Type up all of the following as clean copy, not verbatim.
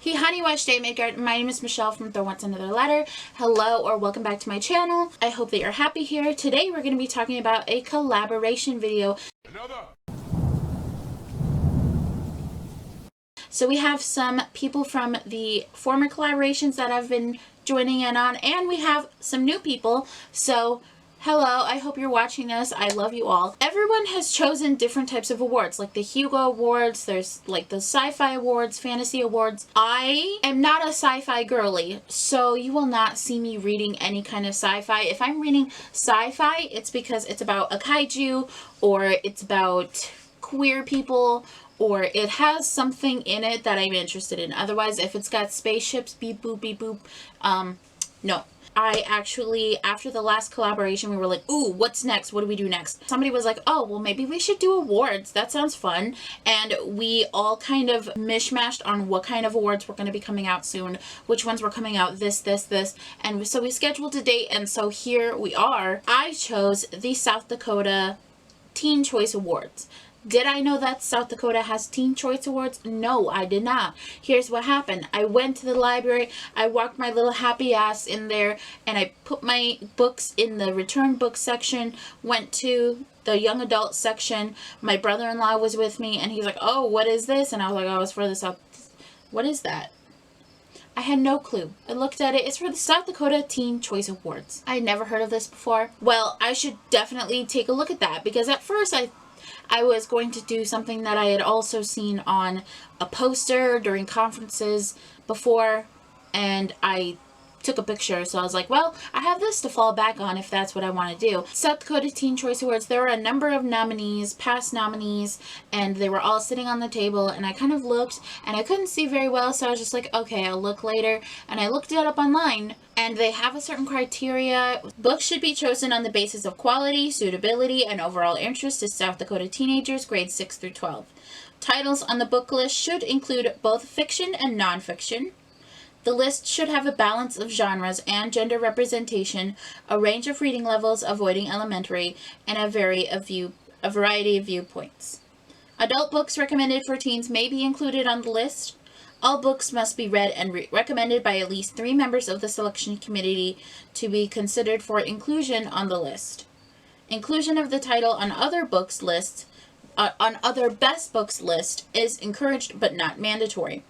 Hey honey wash day maker, my name is Michelle from Throw Once Another Letter. Hello or welcome back to my channel. I hope that you're happy here. Today we're going to be talking about a collaboration video. So we have some people from the former collaborations that I've been joining in on, and we have some new people. So hello, I hope you're watching this. I love you all. Everyone has chosen different types of awards, like the Hugo Awards, there's like the Sci-Fi Awards, Fantasy Awards. I am not a sci-fi girly, so you will not see me reading any kind of sci-fi. If I'm reading sci-fi, it's because it's about a kaiju, or it's about queer people, or it has something in it that I'm interested in. Otherwise, if it's got spaceships, beep boop, no. I actually, after the last collaboration, we were like, ooh, what's next? What do we do next? Somebody was like, oh, well, maybe we should do awards. That sounds fun. And we all kind of mishmashed on what kind of awards were going to be coming out soon, which ones were coming out, this. And so we scheduled a date, and so here we are. I chose the South Dakota Teen Choice Awards. Did I know that South Dakota has Teen Choice Awards? No, I did not. Here's what happened. I went to the library, I walked my little happy ass in there, and I put my books in the return book section, went to the young adult section. My brother-in-law was with me, and he's like, oh, what is this? And I was like, oh, it's for the South... What is that? I had no clue. I looked at it. It's for the South Dakota Teen Choice Awards. I had never heard of this before. Well, I should definitely take a look at that, because at first I was going to do something that I had also seen on a poster during conferences before, and I took a picture, so I was like, well, I have this to fall back on if that's what I want to do. South Dakota Teen Choice Awards, there were a number of nominees, past nominees, and they were all sitting on the table, and I kind of looked, and I couldn't see very well, so I was just like, okay, I'll look later, and I looked it up online, and they have a certain criteria. Books should be chosen on the basis of quality, suitability, and overall interest to South Dakota teenagers, grades 6 through 12. Titles on the book list should include both fiction and nonfiction. The list should have a balance of genres and gender representation, a range of reading levels avoiding elementary, and a variety of viewpoints. Adult books recommended for teens may be included on the list. All books must be read and recommended by at least 3 members of the selection committee to be considered for inclusion on the list. Inclusion of the title on other best books list is encouraged but not mandatory.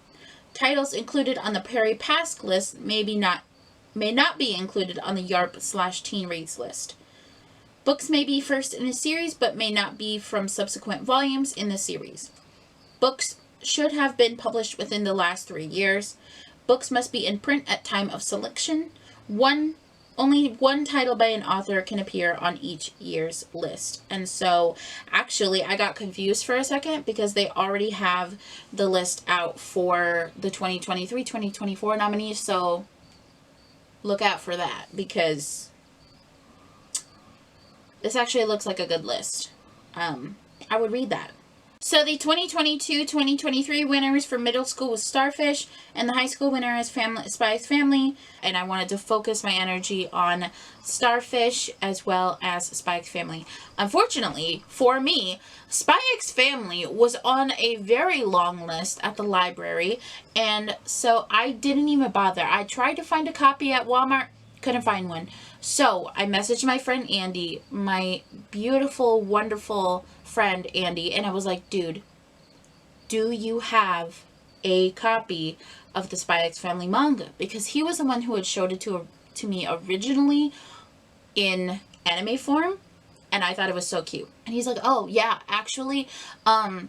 Titles included on the Perry Pask list may not be included on the YARP/Teen Reads list. Books may be first in a series but may not be from subsequent volumes in the series. Books should have been published within the last 3 years. Books must be in print at time of selection. Only one title by an author can appear on each year's list. And so, actually, I got confused for a second because they already have the list out for the 2023-2024 nominees. So, look out for that, because this actually looks like a good list. I would read that. So the 2022-2023 winners for middle school was Starfish, and the high school winner is Spy X Family, and I wanted to focus my energy on Starfish as well as Spy X Family. Unfortunately, for me, Spy X Family was on a very long list at the library, and so I didn't even bother. I tried to find a copy at Walmart, couldn't find one. So I messaged my friend Andy, my beautiful, wonderful friend Andy, and I was like, dude, do you have a copy of the Spy X Family manga? Because he was the one who had showed it to me originally in anime form, and I thought it was so cute. And he's like, oh yeah, actually,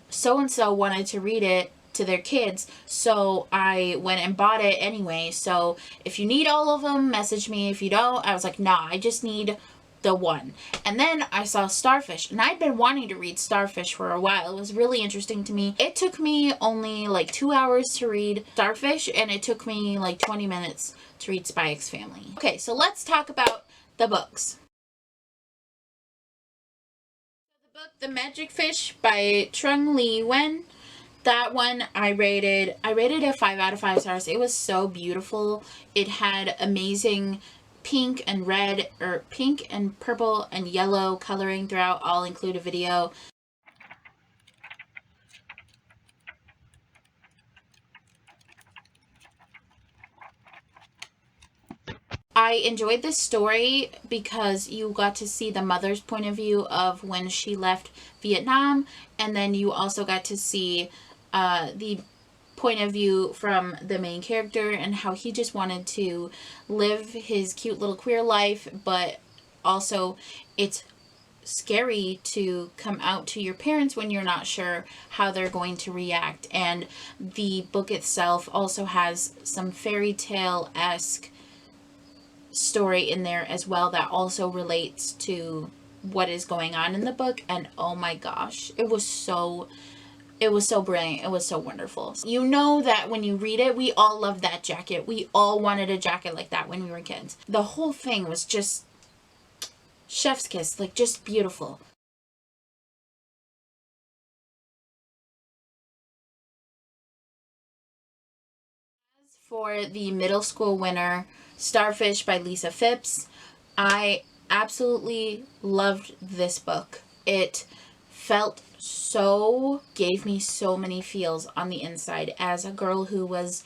so-and-so wanted to read it to their kids, so I went and bought it anyway. So if you need all of them, message me. If you don't, I was like, nah, I just need the one. And then I saw Starfish, and I'd been wanting to read Starfish for a while. It was really interesting to me. It took me only like 2 hours to read Starfish, and it took me like 20 minutes to read Spy X Family. Okay, so let's talk about the books. The book The Magic Fish by Trung Lee Wen. That one I rated it 5 out of 5 stars. It was so beautiful. It had amazing pink and red, or pink and purple and yellow coloring throughout. I'll include a video. I enjoyed this story because you got to see the mother's point of view of when she left Vietnam, and then you also got to see the point of view from the main character and how he just wanted to live his cute little queer life, but also it's scary to come out to your parents when you're not sure how they're going to react. And the book itself also has some fairy tale-esque story in there as well that also relates to what is going on in the book. And oh my gosh, it was so brilliant. It was so wonderful. You know that when you read it, we all loved that jacket. We all wanted a jacket like that when we were kids. The whole thing was just chef's kiss, like just beautiful. As for the middle school winner, Starfish by Lisa Phipps, I absolutely loved this book. It felt gave me so many feels on the inside as a girl who was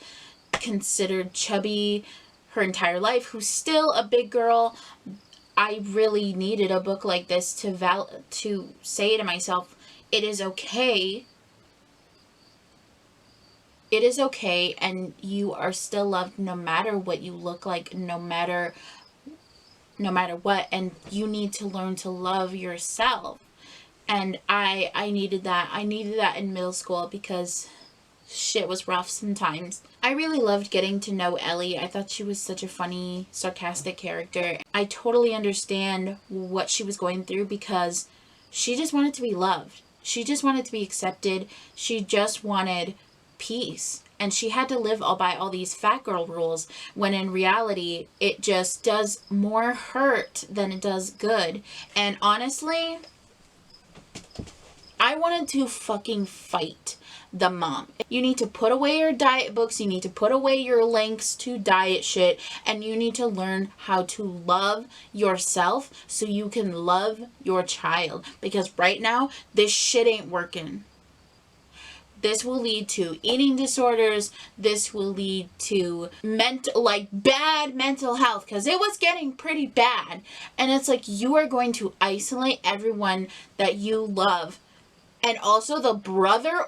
considered chubby her entire life, who's still a big girl. I really needed a book like this to say to myself, it is okay. It is okay, and you are still loved no matter what you look like, no matter what, and you need to learn to love yourself. And I needed that. I needed that in middle school because shit was rough sometimes. I really loved getting to know Ellie. I thought she was such a funny, sarcastic character. I totally understand what she was going through because she just wanted to be loved. She just wanted to be accepted. She just wanted peace. And she had to live all by all these fat girl rules when in reality it just does more hurt than it does good. And honestly, I wanted to fucking fight the mom. You need to put away your diet books, you need to put away your links to diet shit, and you need to learn how to love yourself so you can love your child. Because right now, this shit ain't working. This will lead to eating disorders. This will lead to bad mental health, because it was getting pretty bad. And it's like you are going to isolate everyone that you love. And also the brother,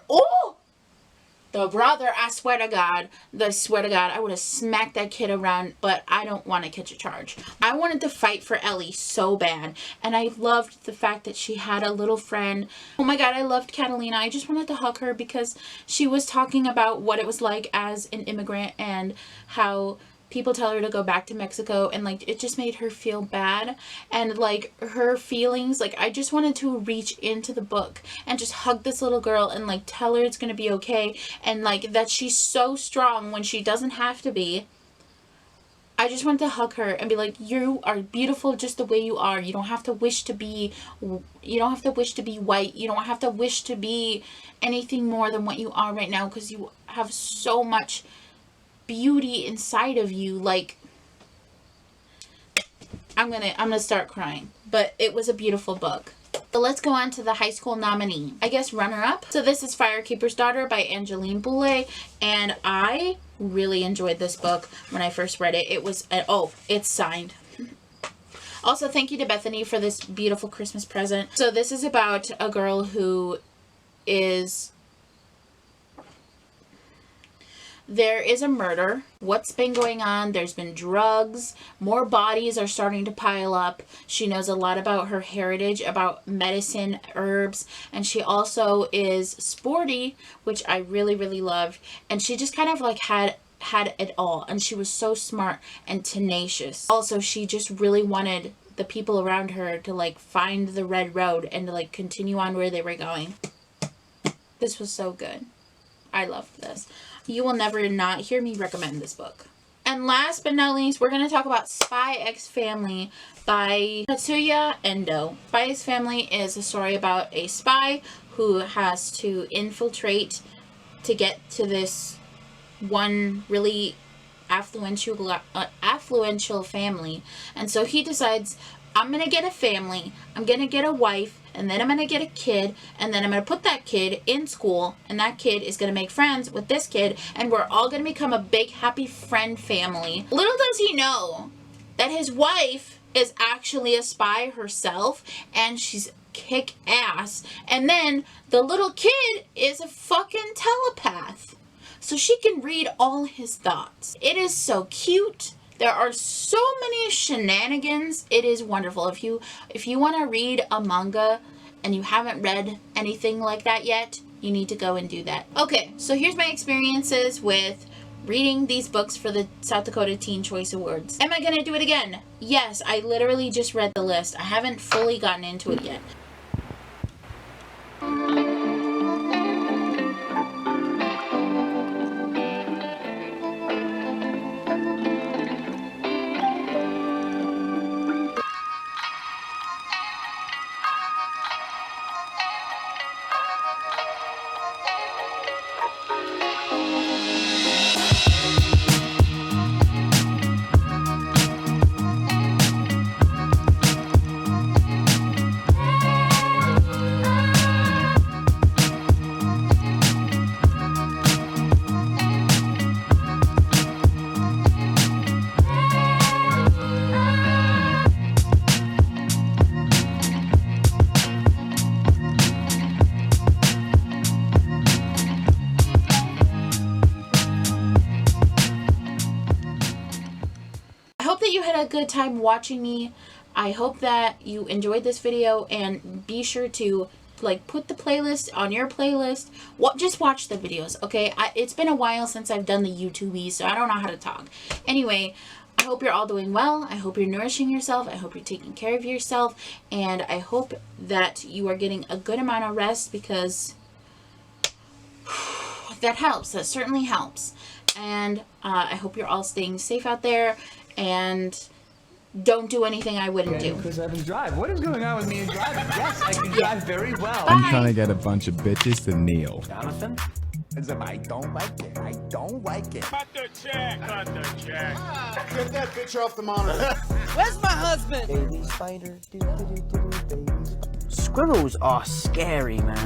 I swear to God, I would have smacked that kid around, but I don't want to catch a charge. I wanted to fight for Ellie so bad, and I loved the fact that she had a little friend. Oh my God, I loved Catalina. I just wanted to hug her because she was talking about what it was like as an immigrant and how people tell her to go back to Mexico, and like it just made her feel bad, and like her feelings, like I just wanted to reach into the book and just hug this little girl and like tell her it's gonna be okay, and like that she's so strong when she doesn't have to be. I just wanted to hug her and be like, you are beautiful just the way you are. You don't have to wish to be white. You don't have to wish to be anything more than what you are right now, because you have so much beauty inside of you. Like, I'm gonna start crying, but it was a beautiful book. So let's go on to the high school nominee, I guess runner-up. So this is Firekeeper's Daughter by Angeline Boulay, and I really enjoyed this book when I first read it. It was it's signed. Also, thank you to Bethany for this beautiful Christmas present. So this is about a girl who is there is a murder. What's been going on? There's been drugs. More bodies are starting to pile up. She knows a lot about her heritage, about medicine, herbs, and she also is sporty, which I really, really loved. And she just kind of like had it all, and she was so smart and tenacious. Also, she just really wanted the people around her to like find the red road and to like continue on where they were going. This was so good. I loved this. You will never not hear me recommend this book. And last but not least, we're going to talk about Spy X Family by Tatsuya Endo. Spy X Family is a story about a spy who has to infiltrate to get to this one really affluential family. And so he decides, I'm going to get a family, I'm going to get a wife, and then I'm going to get a kid, and then I'm going to put that kid in school, and that kid is going to make friends with this kid, and we're all going to become a big happy friend family. Little does he know that his wife is actually a spy herself, and she's kick ass, and then the little kid is a fucking telepath, so she can read all his thoughts. It is so cute. There are so many shenanigans. It is wonderful. If you want to read a manga and you haven't read anything like that yet, you need to go and do that. Okay, so here's my experiences with reading these books for the South Dakota Teen Choice Awards. Am I gonna do it again? Yes, I literally just read the list. I haven't fully gotten into it yet. You had a good time watching me. I hope that you enjoyed this video, and be sure to like put the playlist on your playlist. Just watch the videos, okay? It's been a while since I've done the YouTubey, so I don't know how to talk. Anyway, I hope you're all doing well. I hope you're nourishing yourself. I hope you're taking care of yourself, and I hope that you are getting a good amount of rest, because that helps. That certainly helps. And I hope you're all staying safe out there, and don't do anything I wouldn't do. Chris Evans drive. What is going on with me and driving? Yes, I can drive very well. Bye. I'm trying to get a bunch of bitches to kneel. Jonathan? I don't like it. I don't like it. Cut the check. Cut the check. Get that bitch off the monitor. Where's my husband? Baby spider, do do do do, baby. Squirrels are scary, man.